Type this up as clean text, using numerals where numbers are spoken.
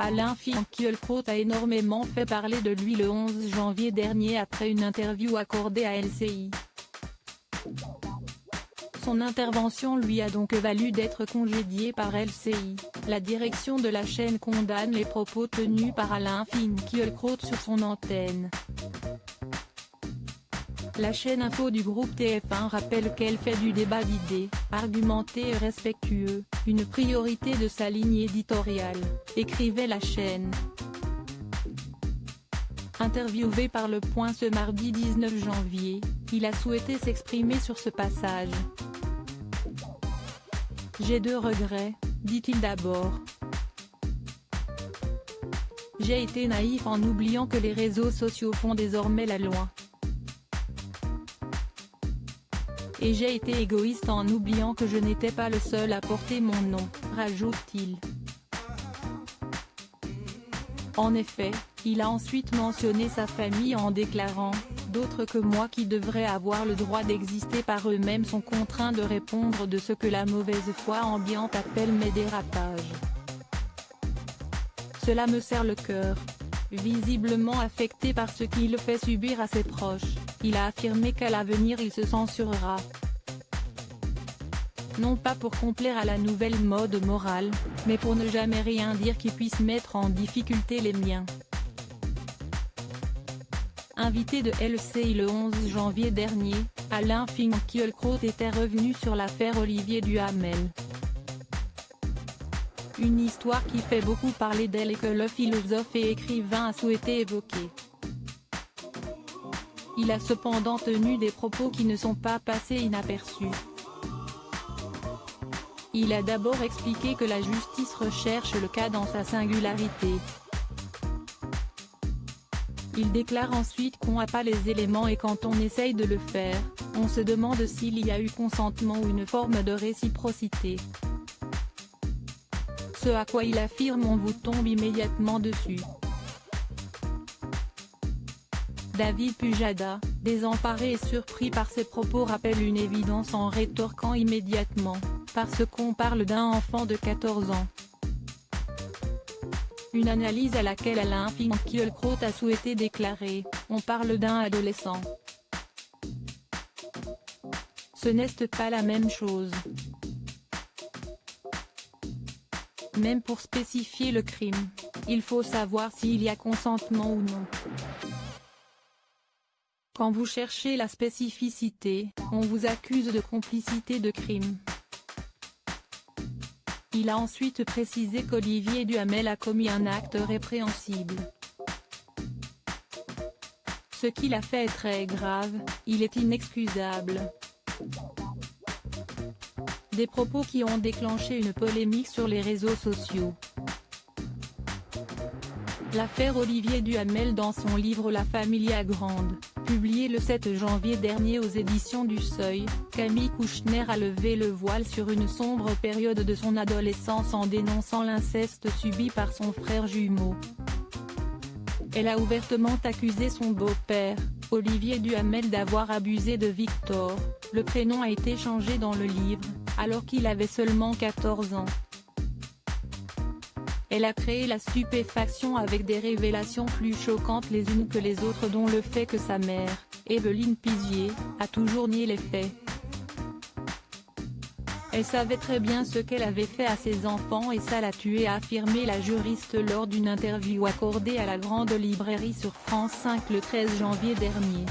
Alain Finkielkraut a énormément fait parler de lui le 11 janvier dernier après une interview accordée à LCI. Son intervention lui a donc valu d'être congédié par LCI. La direction de la chaîne condamne les propos tenus par Alain Finkielkraut sur son antenne. La chaîne info du groupe TF1 rappelle qu'elle fait du débat d'idées, argumenté et respectueux, une priorité de sa ligne éditoriale, écrivait la chaîne. Interviewé par Le Point ce mardi 19 janvier, il a souhaité s'exprimer sur ce passage. « J'ai 2 regrets, dit-il d'abord. J'ai été naïf en oubliant que les réseaux sociaux font désormais la loi. Et j'ai été égoïste en oubliant que je n'étais pas le seul à porter mon nom, rajoute-t-il. En effet, il a ensuite mentionné sa famille en déclarant « D'autres que moi qui devraient avoir le droit d'exister par eux-mêmes sont contraints de répondre de ce que la mauvaise foi ambiante appelle mes dérapages. Cela me serre le cœur. » Visiblement affecté par ce qu'il fait subir à ses proches, il a affirmé qu'à l'avenir il se censurera. Non pas pour complaire à la nouvelle mode morale, mais pour ne jamais rien dire qui puisse mettre en difficulté les miens. Invité de LCI le 11 janvier dernier, Alain Finkielkraut était revenu sur l'affaire Olivier Duhamel. Une histoire qui fait beaucoup parler d'elle et que le philosophe et écrivain a souhaité évoquer. Il a cependant tenu des propos qui ne sont pas passés inaperçus. Il a d'abord expliqué que la justice recherche le cas dans sa singularité. Il déclare ensuite qu'on n'a pas les éléments et quand on essaye de le faire, on se demande s'il y a eu consentement ou une forme de réciprocité. Ce à quoi il affirme on vous tombe immédiatement dessus. David Pujada, désemparé et surpris par ces propos rappelle une évidence en rétorquant immédiatement, parce qu'on parle d'un enfant de 14 ans. Une analyse à laquelle Alain Finkielkraut a souhaité déclarer « On parle d'un adolescent. Ce n'est pas la même chose. Même pour spécifier le crime, il faut savoir s'il y a consentement ou non. Quand vous cherchez la spécificité, on vous accuse de complicité de crime. » Il a ensuite précisé qu'Olivier Duhamel a commis un acte répréhensible. Ce qu'il a fait est très grave, il est inexcusable. Des propos qui ont déclenché une polémique sur les réseaux sociaux. L'affaire Olivier Duhamel dans son livre La Familia Grande, publié le 7 janvier dernier aux éditions du Seuil, Camille Kouchner a levé le voile sur une sombre période de son adolescence en dénonçant l'inceste subi par son frère jumeau. Elle a ouvertement accusé son beau-père, Olivier Duhamel d'avoir abusé de Victor, le prénom a été changé dans le livre, alors qu'il avait seulement 14 ans. Elle a créé la stupéfaction avec des révélations plus choquantes les unes que les autres dont le fait que sa mère, Evelyne Pizier, a toujours nié les faits. Elle savait très bien ce qu'elle avait fait à ses enfants et ça l'a tuée a affirmé la juriste lors d'une interview accordée à la Grande Librairie sur France 5 le 13 janvier dernier.